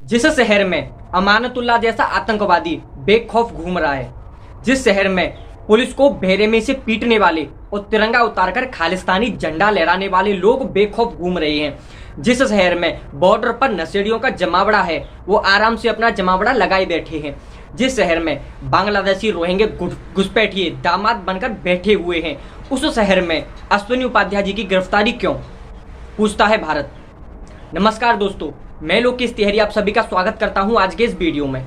जिस शहर में अमानतुल्लाह जैसा आतंकवादी बेखौफ घूम रहा है, जिस शहर में पुलिस को बेरहमी से पीटने वाले और तिरंगा उतारकर खालिस्तानी झंडा लहराने वाले लोग बेखौफ घूम रहे हैं, जिस शहर में बॉर्डर पर नशेड़ियों का जमावड़ा है, वो आराम से अपना जमावड़ा लगाए बैठे हैं, जिस शहर में बांग्लादेशी रोहिंग्या घुसपैठिए दामाद बनकर बैठे हुए हैं, उस शहर में अश्विनी उपाध्याय जी की गिरफ्तारी क्यों, पूछता है भारत। नमस्कार दोस्तों, मैं लोकेश तिवारी आप सभी का स्वागत करता हूं आज के इस वीडियो में।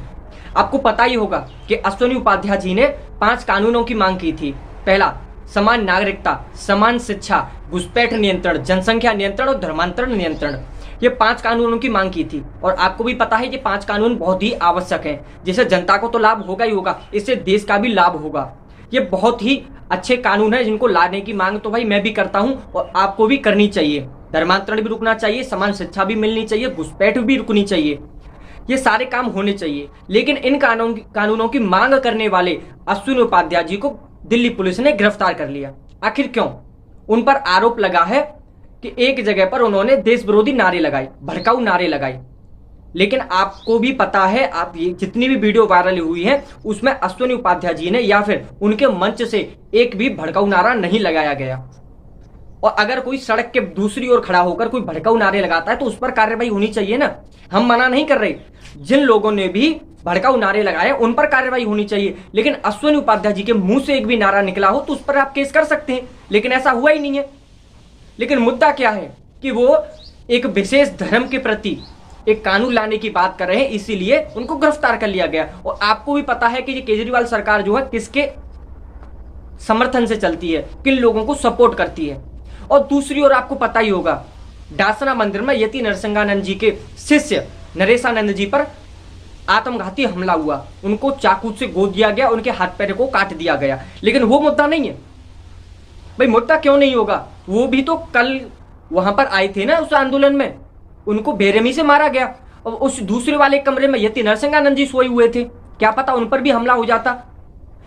आपको पता ही होगा कि अश्विनी उपाध्याय जी ने 5 कानूनों की मांग की थी। पहला, समान नागरिकता, समान शिक्षा, घुसपैठ नियंत्रण, जनसंख्या नियंत्रण और धर्मांतरण नियंत्रण। ये 5 कानूनों की मांग की थी और आपको भी पता है कि 5 कानून बहुत ही आवश्यक हैं, जिससे जनता को तो लाभ होगा ही होगा, इससे देश का भी लाभ होगा। ये बहुत ही अच्छे कानून है जिनको लाने की मांग तो भाई मैं भी करता हूं और आपको भी करनी चाहिए। धर्मांतरण भी रुकना चाहिए, समान शिक्षा भी मिलनी चाहिए, घुसपैठ भी रुकनी चाहिए, ये सारे काम होने चाहिए। लेकिन इन कानूनों की मांग करने वाले अश्विनी उपाध्याय जी को दिल्ली पुलिस ने गिरफ्तार कर लिया। आखिर क्यों? उन पर आरोप लगा है कि एक जगह पर उन्होंने देश विरोधी नारे लगाए, भड़काऊ नारे लगाए। लेकिन आपको भी पता है, आप ये जितनी भी वीडियो वायरल हुई है उसमें अश्विनी उपाध्याय जी ने या फिर उनके मंच से एक भी भड़काऊ नारा नहीं लगाया गया। और अगर कोई सड़क के दूसरी ओर खड़ा होकर कोई भड़काऊ नारे लगाता है तो उस पर कार्रवाई होनी चाहिए ना। हम मना नहीं कर रहे, जिन लोगों ने भी भड़काऊ नारे लगाए उन पर कार्रवाई होनी चाहिए। लेकिन अश्विनी उपाध्याय जी के मुंह से एक भी नारा निकला हो तो उस पर आप केस कर सकते हैं, लेकिन ऐसा हुआ ही नहीं है। लेकिन मुद्दा क्या है कि वो एक विशेष धर्म के प्रति एक कानून लाने की बात कर रहे हैं, इसीलिए उनको गिरफ्तार कर लिया गया। और आपको भी पता है कि ये केजरीवाल सरकार जो है किसके समर्थन से चलती है, किन लोगों को सपोर्ट करती है। और दूसरी ओर आपको पता ही होगा, डासना मंदिर में यति नरसिंहानंद जी के शिष्य नरेशानंद जी पर आत्मघाती हमला हुआ, उनको चाकू से गोद दिया गया, उनके हाथ पैर को काट दिया गया। लेकिन वो मुद्दा नहीं है भाई। मुद्दा क्यों नहीं होगा? वो भी तो कल वहां पर आए थे ना उस आंदोलन में, उनको बेरहमी से मारा गया। और उस दूसरे वाले कमरे में यति नरसिंहानंद जी सोए हुए थे, क्या पता उन पर भी हमला हो जाता।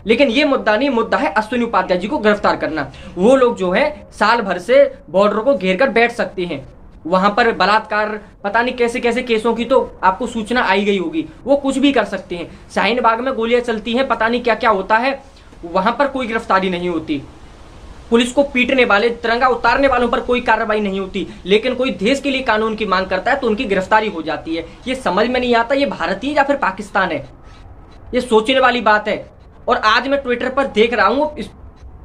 लेकिन ये मुद्दा नहीं, मुद्दा है अश्विनी उपाध्याय जी को गिरफ्तार करना। वो लोग जो है साल भर से बॉर्डर को घेर कर बैठ सकते हैं, वहां पर बलात्कार पता नहीं कैसे कैसे केसों की तो आपको सूचना आई गई होगी, वो कुछ भी कर सकते हैं। शाहीन बाग में गोलियां चलती हैं, पता नहीं क्या क्या होता है, वहां पर कोई गिरफ्तारी नहीं होती। पुलिस को पीटने वाले, तिरंगा उतारने वालों पर कोई कार्रवाई नहीं होती। लेकिन कोई देश के लिए कानून की मांग करता है तो उनकी गिरफ्तारी हो जाती है। ये समझ में नहीं आता ये भारतीय या फिर पाकिस्तान है, ये सोचने वाली बात है। और आज मैं ट्विटर पर देख रहा हूं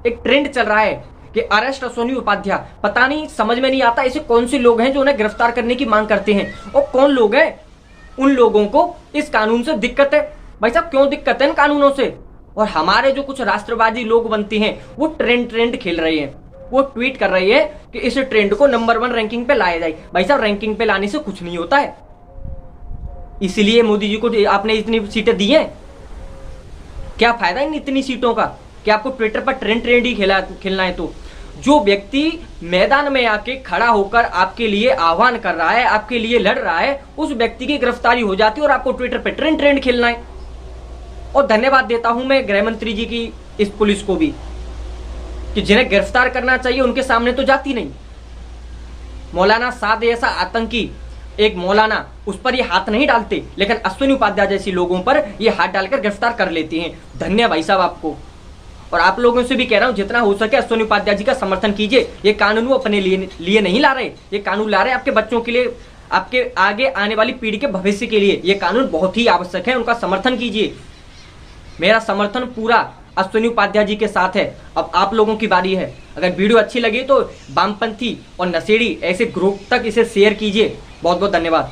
एक ट्रेंड चल रहा है कि अरेस्ट अश्विनी उपाध्याय। पता नहीं, समझ में नहीं आता ऐसे कौन से लोग हैं जो उन्हें गिरफ्तार करने की मांग करते हैं, और कौन लोग हैं उन लोगों को इस कानून से दिक्कत है। भाई साहब, क्यों दिक्कत है इन कानूनों से? और हमारे जो कुछ राष्ट्रवादी लोग बनते हैं वो ट्रेंड खेल रहे हैं, वो ट्वीट कर रहे हैं कि इस ट्रेंड को नंबर 1 रैंकिंग पे लाया जाए। भाई साहब, रैंकिंग पे लाने से कुछ नहीं होता है। इसीलिए मोदी जी को आपने इतनी सीटें दी हैं, क्या फायदा इन इतनी सीटों का कि आपको ट्विटर पर ट्रेंड ही खेलना है। तो जो व्यक्ति मैदान में आके खड़ा होकर आपके लिए आह्वान कर रहा है, आपके लिए लड़ रहा है, उस व्यक्ति की गिरफ्तारी हो जाती है और आपको ट्विटर पर ट्रेंड खेलना है। और धन्यवाद देता हूं मैं गृह मंत्री जी की इस पुलिस को भी कि जिन्हें गिरफ्तार करना चाहिए उनके सामने तो जाती नहीं। मौलाना साद ऐसा आतंकी एक मौलाना, उस पर ये हाथ नहीं डालते, लेकिन अश्विनी उपाध्याय जैसी लोगों पर ये हाथ डालकर गिरफ्तार कर लेते हैं। धन्य भाई साहब आपको। और आप लोगों से भी कह रहा हूं, जितना हो सके अश्विनी उपाध्याय जी का समर्थन कीजिए। ये कानून वो अपने लिए नहीं ला रहे, ये कानून ला रहे हैं आपके बच्चों के लिए, आपके आगे आने वाली पीढ़ी के भविष्य के लिए। ये कानून बहुत ही आवश्यक है, उनका समर्थन कीजिए। मेरा समर्थन पूरा अश्विनी उपाध्याय जी के साथ है। अब आप लोगों की बारी है। अगर वीडियो अच्छी लगी तो वामपंथी और नशेड़ी ऐसे ग्रुप तक इसे शेयर कीजिए। बहुत बहुत धन्यवाद।